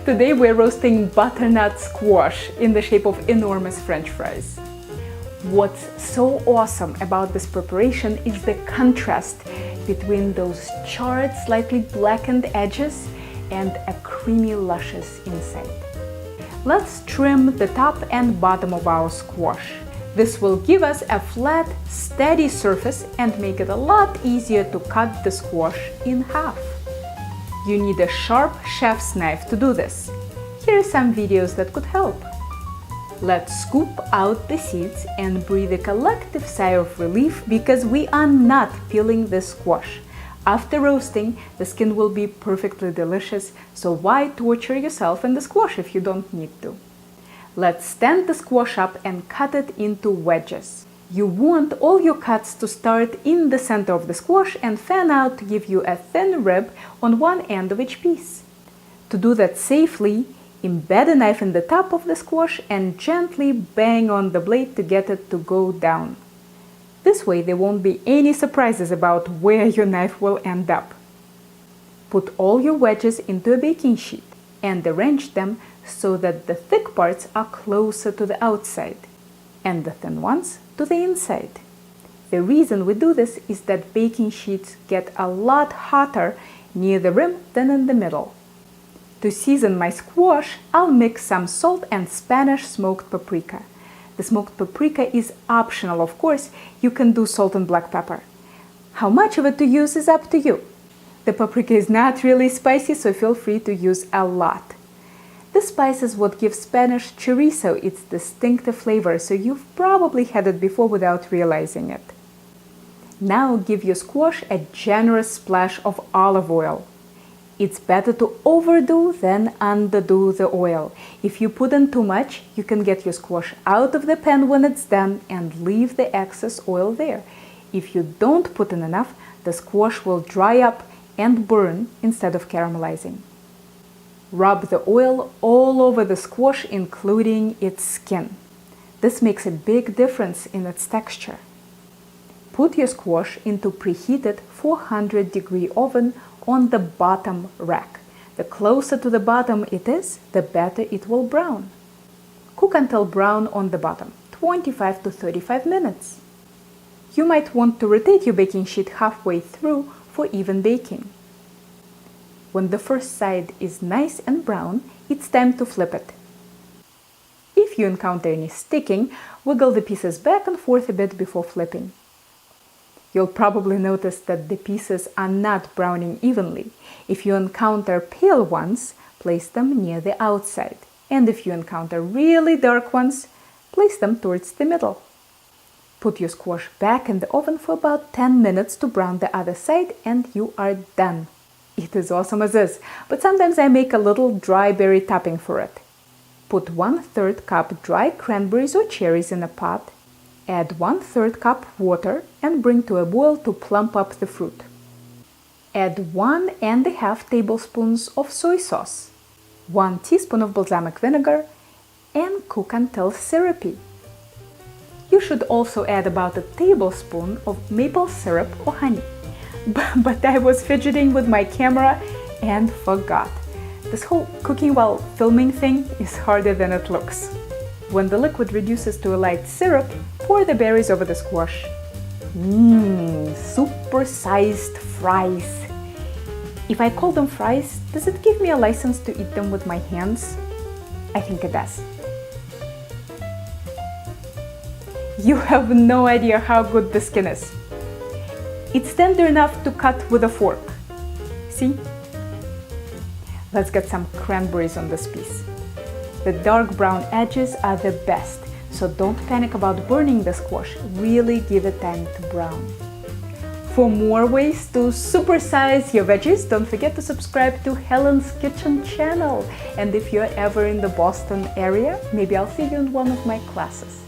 Today we're roasting butternut squash in the shape of enormous French fries. What's so awesome about this preparation is the contrast between those charred, slightly blackened edges and a creamy, luscious inside. Let's trim the top and bottom of our squash. This will give us a flat, steady surface and make it a lot easier to cut the squash in half. You need a sharp chef's knife to do this. Here are some videos that could help. Let's scoop out the seeds and breathe a collective sigh of relief because we are not peeling this squash. After roasting, the skin will be perfectly delicious, so why torture yourself and the squash if you don't need to? Let's stand the squash up and cut it into wedges. You want all your cuts to start in the center of the squash and fan out to give you a thin rib on one end of each piece. To do that safely, embed a knife in the top of the squash and gently bang on the blade to get it to go down. This way there won't be any surprises about where your knife will end up. Put all your wedges into a baking sheet and arrange them so that the thick parts are closer to the outside and the thin ones to the inside. The reason we do this is that baking sheets get a lot hotter near the rim than in the middle. To season my squash, I'll mix some salt and Spanish smoked paprika. The smoked paprika is optional, of course. You can do salt and black pepper. How much of it to use is up to you. The paprika is not really spicy, so feel free to use a lot. This spice is what gives Spanish chorizo its distinctive flavor, so you've probably had it before without realizing it. Now give your squash a generous splash of olive oil. It's better to overdo than underdo the oil. If you put in too much, you can get your squash out of the pan when it's done and leave the excess oil there. If you don't put in enough, the squash will dry up and burn instead of caramelizing. Rub the oil all over the squash, including its skin. This makes a big difference in its texture. Put your squash into preheated 400-degree oven on the bottom rack. The closer to the bottom it is, the better it will brown. Cook until brown on the bottom, 25 to 35 minutes. You might want to rotate your baking sheet halfway through for even baking. When the first side is nice and brown, it's time to flip it. If you encounter any sticking, wiggle the pieces back and forth a bit before flipping. You'll probably notice that the pieces are not browning evenly. If you encounter pale ones, place them near the outside. And if you encounter really dark ones, place them towards the middle. Put your squash back in the oven for about 10 minutes to brown the other side and you are done. It is awesome as is, but sometimes I make a little dry berry topping for it. Put 1/3 cup dry cranberries or cherries in a pot. Add 1/3 cup water and bring to a boil to plump up the fruit. Add 1.5 tablespoons of soy sauce, 1 teaspoon of balsamic vinegar, and cook until syrupy. You should also add about a tablespoon of maple syrup or honey. But I was fidgeting with my camera and forgot. This whole cooking while filming thing is harder than it looks. When the liquid reduces to a light syrup, pour the berries over the squash. Super-sized fries. If I call them fries, does it give me a license to eat them with my hands? I think it does. You have no idea how good the skin is. It's tender enough to cut with a fork. See? Let's get some cranberries on this piece. The dark brown edges are the best, so don't panic about burning the squash. Really give it time to brown. For more ways to supersize your veggies, don't forget to subscribe to Helen's Kitchen channel. And if you're ever in the Boston area, maybe I'll see you in one of my classes.